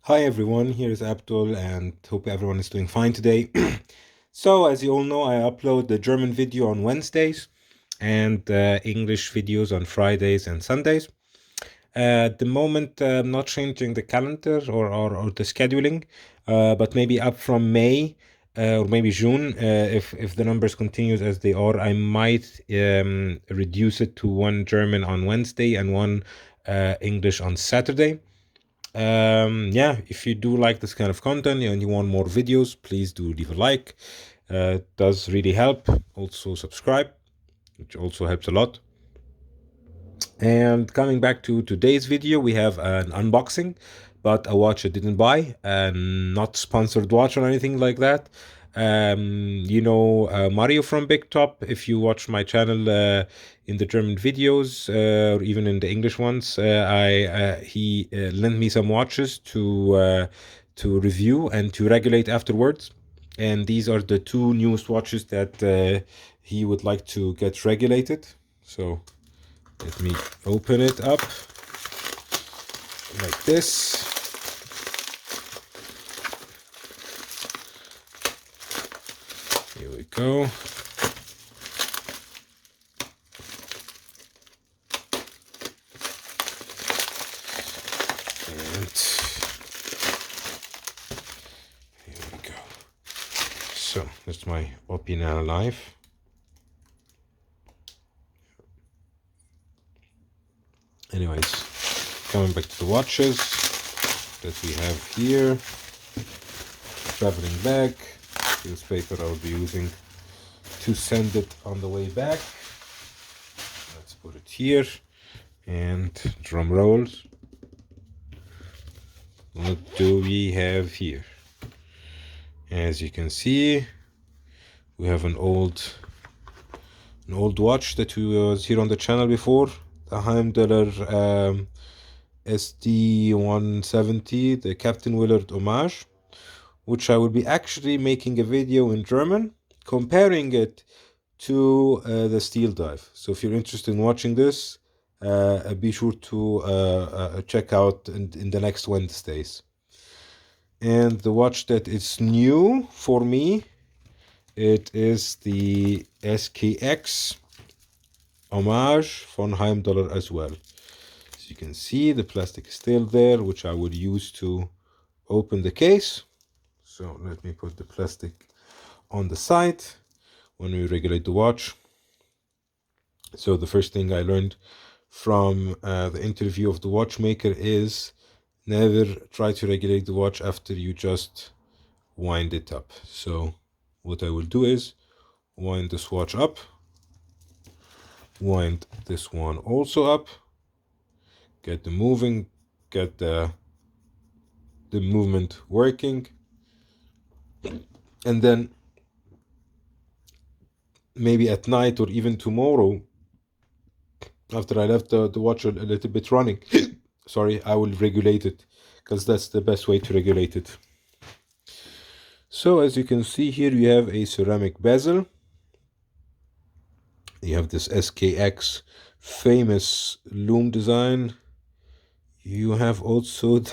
Hi everyone, here is Abdul and hope everyone is doing fine today. So, as you all know, I upload the German video on Wednesdays and English videos on Fridays and Sundays. At the moment, I'm not changing the calendar or the scheduling, but maybe up from May or maybe June, if the numbers continues as they are, I might reduce it to one German on Wednesday and one English on Saturday. Yeah, if you do like this kind of content and you want more videos, please do leave a like. It does really help. Also subscribe, which also helps a lot. And coming back to today's video, we have an unboxing, but a watch I didn't buy, and not sponsored watch or anything like that. Mario from Big Top, if you watch my channel in the German videos or even in the English ones, he lent me some watches to review and to regulate afterwards. And these are the two newest watches that he would like to get regulated. So let me open it up like this. Here we go. And here we go. So that's my Opinel knife. Anyways, coming back to the watches that we have here. Traveling bag. This paper I'll be using to send it on the way back. Let's put it here. And drum rolls. What do we have here? As you can see, we have an old watch that was here on the channel before, the Heimdallr SD170, the Captian Willard Hommages, which I will be actually making a video in German comparing it to the steel dive. So if you're interested in watching this, be sure to check out in the next Wednesdays. And the watch that is new for me, it is the SKX Hommage from Heimdallr as well. As you can see, the plastic is still there, which I would use to open the case. So let me put the plastic on the side when we regulate the watch. So the first thing I learned from the interview of the watchmaker is never try to regulate the watch after you just wind it up. So what I will do is wind this watch up, wind this one also up, get the moving, get the movement working, and then maybe at night or even tomorrow, after I left the watch a little bit running, sorry, I will regulate it, because that's the best way to regulate it. So as you can see here, you have a ceramic bezel. You have this SKX famous loom design. You have also the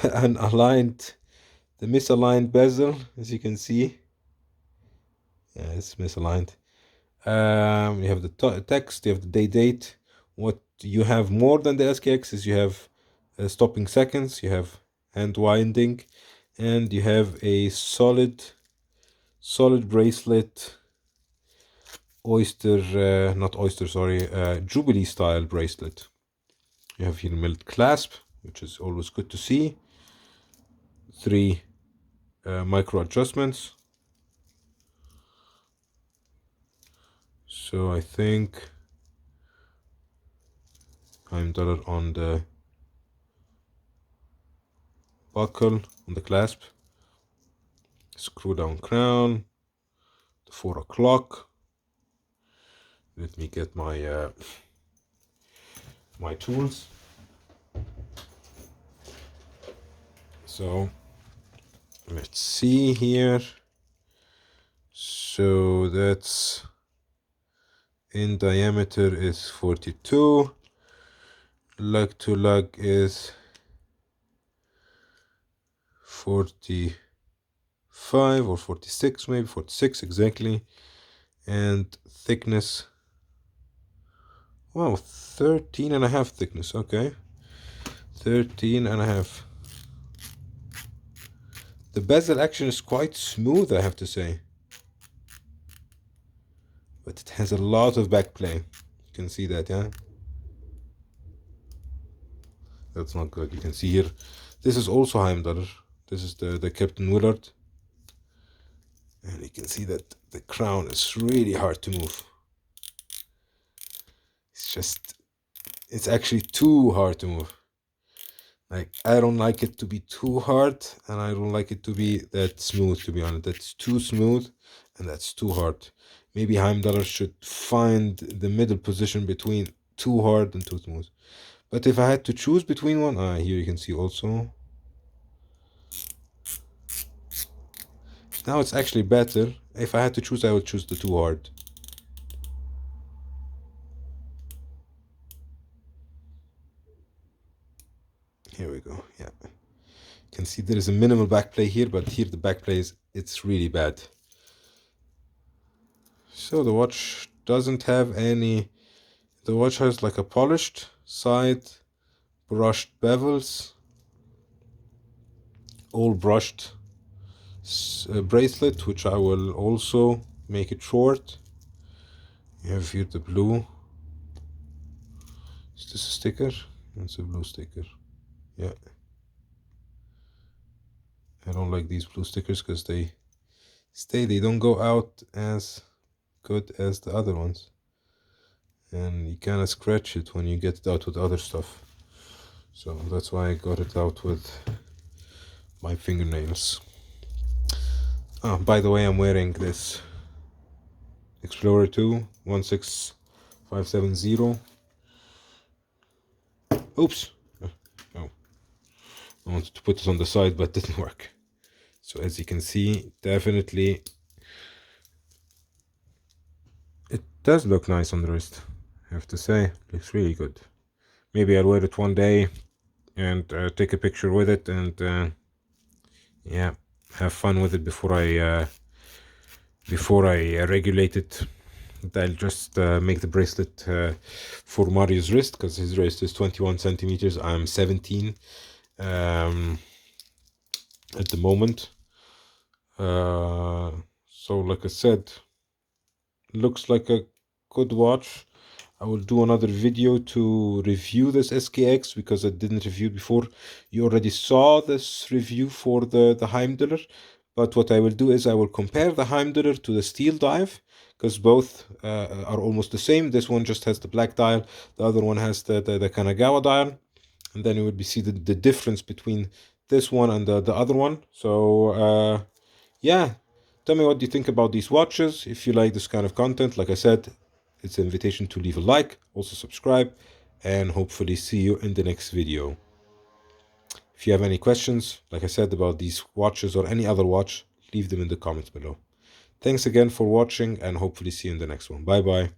misaligned bezel, as you can see. Yeah, it's misaligned. You have the text, you have the date. What you have more than the SKX is you have stopping seconds, you have hand winding, and you have a solid bracelet, Jubilee style bracelet. You have here milled clasp, which is always good to see. 3 micro adjustments. So I think Heimdallr on the buckle, on the clasp. Screw down crown, the 4 o'clock. Let me get my my tools. So let's see here. So that's in diameter is 42. Lug to lug is 45 or 46, maybe 46 exactly. And thickness, wow, 13.5 thickness. Okay, 13.5. The bezel action is quite smooth, I have to say, but it has a lot of backplay. You can see that, yeah? That's not good. You can see here, this is also Heimdallr. This is the Captian Willard. And you can see that the crown is really hard to move. It's actually too hard to move. Like, I don't like it to be too hard, and I don't like it to be that smooth, to be honest. That's too smooth, and that's too hard. Maybe Heimdallr should find the middle position between too hard and too smooth. But if I had to choose between one, here you can see also. Now it's actually better. If I had to choose, I would choose the too hard. Here we go, yeah. You can see there is a minimal backplay here, but here the backplay it's really bad. So the watch doesn't have any, the watch has like a polished side, brushed bevels, all brushed bracelet, which I will also make it short. You have here the blue. Is this a sticker? It's a blue sticker. Yeah. I don't like these blue stickers because they don't go out as good as the other ones. And you kind of scratch it when you get it out with other stuff. So that's why I got it out with my fingernails. Oh, by the way, I'm wearing this Explorer 2 16570. Oops. Oh. I wanted to put it on the side, but it didn't work. So as you can see, definitely it does look nice on the wrist. I have to say, looks really good. Maybe I'll wear it one day and take a picture with it, and yeah, have fun with it before I regulate it. I'll just make the bracelet for Mario's wrist, because his wrist is 21 centimeters. I'm 17 at the moment. So like I said, looks like a good watch. I will do another video to review this SKX because I didn't review it before. You already saw this review for the Heimdallr, but what I will do is I will compare the Heimdallr to the steel dive, because both are almost the same. This one just has the black dial, the other one has the Kanagawa dial, and then you would see the difference between this one and the other one. So yeah, tell me what you think about these watches. If you like this kind of content, like I said, it's an invitation to leave a like, also subscribe, and hopefully see you in the next video. If you have any questions, like I said, about these watches or any other watch, leave them in the comments below. Thanks again for watching, and hopefully see you in the next one. Bye bye.